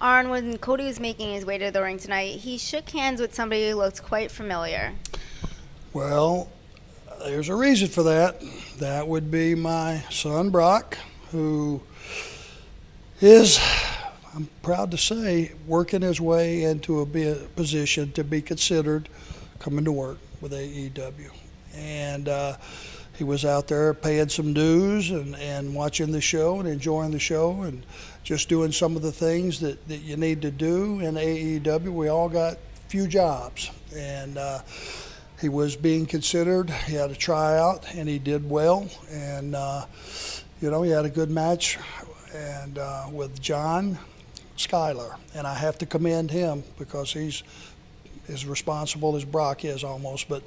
Arn, when Cody was making his way to the ring tonight, he shook hands with somebody who looked quite familiar. Well, there's a reason for that. That would be my son, Brock, who is, I'm proud to say, working his way into a position to be considered coming to work with AEW. And he was out there paying some dues and watching the show and enjoying the show and just doing some of the things that you need to do in AEW. We all got few jobs. And he was being considered. He had a tryout, and he did well. And, he had a good match and with John Schuyler. And I have to commend him because he's as responsible as Brock is almost. But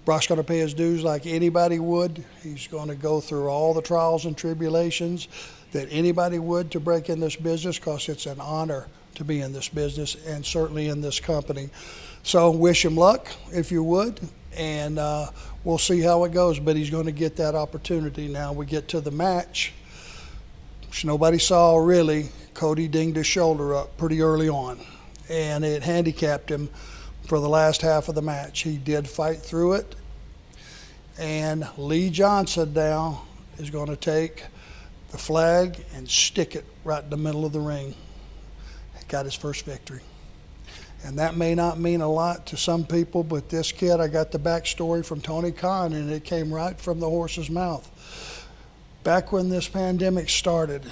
Brock's going to pay his dues like anybody would. He's going to go through all the trials and tribulations that anybody would to break in this business because it's an honor to be in this business and certainly in this company. So wish him luck, if you would, and we'll see how it goes. But he's going to get that opportunity. Now we get to the match, which nobody saw really. Cody dinged his shoulder up pretty early on, and it handicapped him for the last half of the match. He did fight through it, and Lee Johnson now is going to take the flag and stick it right in the middle of the ring. He got his first victory. And that may not mean a lot to some people, but this kid, I got the backstory from Tony Khan, and it came right from the horse's mouth. Back when this pandemic started,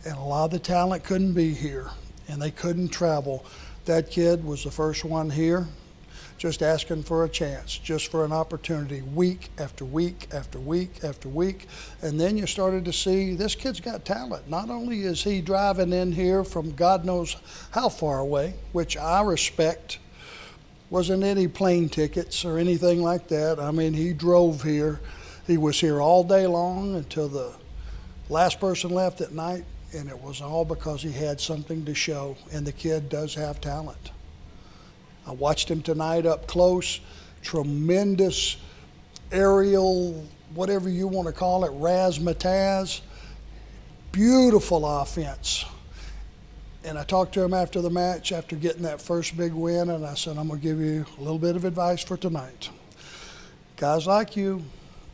and a lot of the talent couldn't be here, and they couldn't travel, that kid was the first one here, just asking for a chance, just for an opportunity, week after week after week after week. And then you started to see this kid's got talent. Not only is he driving in here from God knows how far away, which I respect, wasn't any plane tickets or anything like that. I mean, he drove here. He was here all day long until the last person left at night, and it was all because he had something to show, and the kid does have talent. I watched him tonight up close, tremendous aerial, whatever you want to call it, razzmatazz, beautiful offense. And I talked to him after the match, after getting that first big win, and I said, I'm going to give you a little bit of advice for tonight. Guys like you,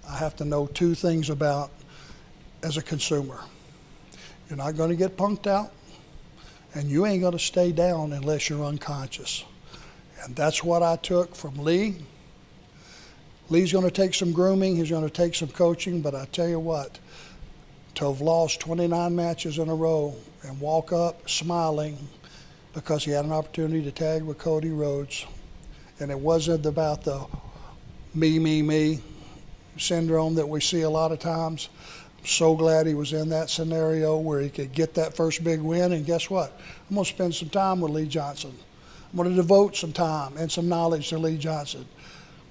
I have to know two things about as a consumer. You're not going to get punked out, and you ain't going to stay down unless you're unconscious. And that's what I took from Lee. Lee's going to take some grooming. He's going to take some coaching. But I tell you what, to have lost 29 matches in a row and walk up smiling because he had an opportunity to tag with Cody Rhodes, and it wasn't about the me syndrome that we see a lot of times. I'm so glad he was in that scenario where he could get that first big win. And guess what? I'm going to spend some time with Lee Johnson. I'm going to devote some time and some knowledge to Lee Johnson.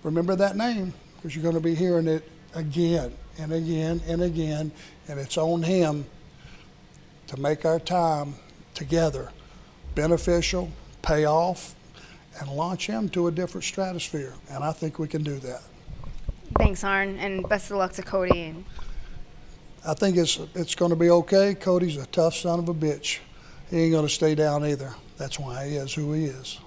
Remember that name, because you're going to be hearing it again and again and again, and it's on him to make our time together beneficial, pay off, and launch him to a different stratosphere. And I think we can do that. Thanks, Arn, and best of luck to Cody. I think it's going to be okay. Cody's a tough son of a bitch. He ain't going to stay down either. That's why he is who he is.